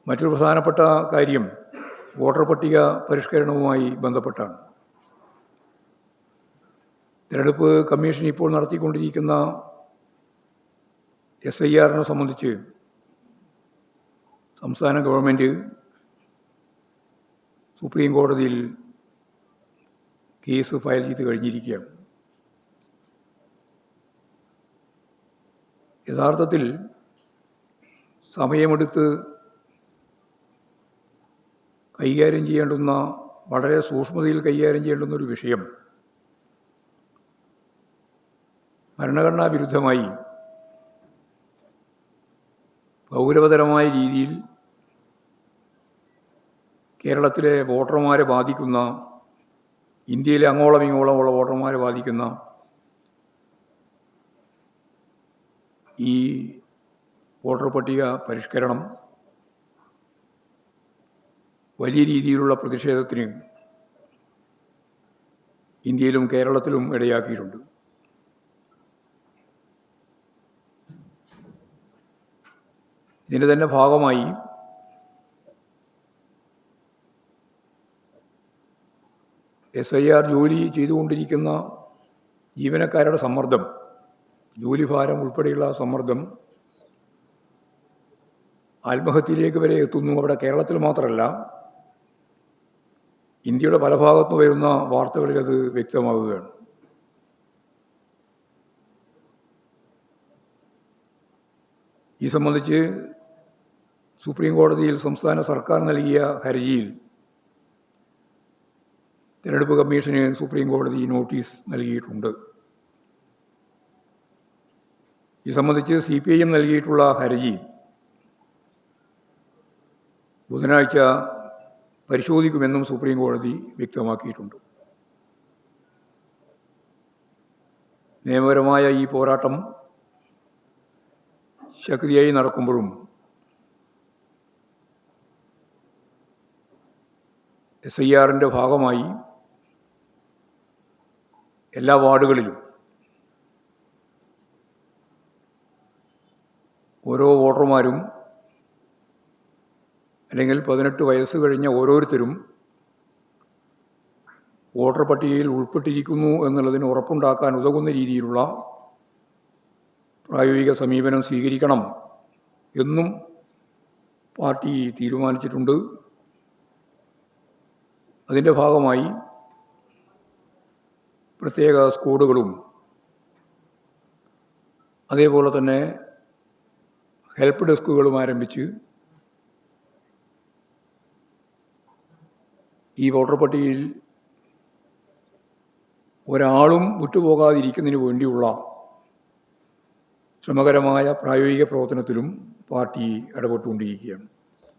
മറ്റൊരു പ്രധാനപ്പെട്ട കാര്യം വോട്ടർ പട്ടിക പരിഷ്കരണവുമായി ബന്ധപ്പെട്ടാണ്. തിരഞ്ഞെടുപ്പ് കമ്മീഷൻ ഇപ്പോൾ നടത്തിക്കൊണ്ടിരിക്കുന്ന SIRനെ സംബന്ധിച്ച് സംസ്ഥാന ഗവൺമെൻറ് സുപ്രീം കോടതിയിൽ കേസ് ഫയൽ ചെയ്ത് കഴിഞ്ഞിരിക്കുകയാണ്. യഥാർത്ഥത്തിൽ സമയമെടുത്ത് കൈകാര്യം ചെയ്യേണ്ടുന്ന, വളരെ സൂക്ഷ്മതയിൽ കൈകാര്യം ചെയ്യേണ്ടുന്ന ഒരു വിഷയം ഭരണഘടനാ വിരുദ്ധമായി ഗൗരവതരമായ രീതിയിൽ കേരളത്തിലെ വോട്ടർമാരെ ബാധിക്കുന്ന, ഇന്ത്യയിലെ അങ്ങോളം ഇങ്ങോളമുള്ള വോട്ടർമാരെ ബാധിക്കുന്ന ഈ വോട്ടർ പട്ടിക പരിഷ്കരണം വലിയ രീതിയിലുള്ള പ്രതിഷേധത്തിന് ഇന്ത്യയിലും കേരളത്തിലും ഇടയാക്കിയിട്ടുണ്ട്. ഇതിൻ്റെ തന്നെ ഭാഗമായി SIR ജോലി ചെയ്തുകൊണ്ടിരിക്കുന്ന ജീവനക്കാരുടെ സമ്മർദ്ദം, ജോലിഭാരം ഉൾപ്പെടെയുള്ള സമ്മർദ്ദം ആത്മഹത്യയിലേക്ക് വരെ എത്തുന്നു. അവിടെ കേരളത്തിൽ മാത്രമല്ല, ഇന്ത്യയുടെ പല ഭാഗത്തും വരുന്ന വാർത്തകളിൽ അത് വ്യക്തമാകുകയാണ്. ഈ സംബന്ധിച്ച് സുപ്രീം കോടതിയിൽ സംസ്ഥാന സർക്കാർ നൽകിയ ഹർജിയിൽ തിരഞ്ഞെടുപ്പ് കമ്മീഷന് സുപ്രീം കോടതി നോട്ടീസ് നൽകിയിട്ടുണ്ട്. ഈ സംബന്ധിച്ച് CPIM നൽകിയിട്ടുള്ള ഹർജി ബുധനാഴ്ച പരിശോധിക്കുമെന്നും സുപ്രീം കോടതി വ്യക്തമാക്കിയിട്ടുണ്ട്. നിയമപരമായ ഈ പോരാട്ടം ശക്തിയായി നടക്കുമ്പോഴും SIRൻ്റെ ഭാഗമായി എല്ലാ വാർഡുകളിലും ഓരോ വോട്ടർമാരും അല്ലെങ്കിൽ 18 വയസ്സ് കഴിഞ്ഞ ഓരോരുത്തരും വോട്ടർ പട്ടികയിൽ ഉൾപ്പെട്ടിരിക്കുന്നു എന്നുള്ളതിന് ഉറപ്പുണ്ടാക്കാൻ ഉതകുന്ന രീതിയിലുള്ള പ്രായോഗിക സമീപനം സ്വീകരിക്കണം എന്നും പാർട്ടി തീരുമാനിച്ചിട്ടുണ്ട്. അതിൻ്റെ ഭാഗമായി പ്രത്യേക സ്ക്വാഡുകളും അതേപോലെ തന്നെ ഹെൽപ്പ് ഡെസ്കുകളും ആരംഭിച്ച് ഈ വോട്ടർ പട്ടികയിൽ ഒരാളും വിട്ടുപോകാതിരിക്കുന്നതിന് വേണ്ടിയുള്ള ശ്രമകരമായ പ്രായോഗിക പ്രവർത്തനത്തിലും പാർട്ടി ഇടപെട്ടുകൊണ്ടിരിക്കുകയാണ്.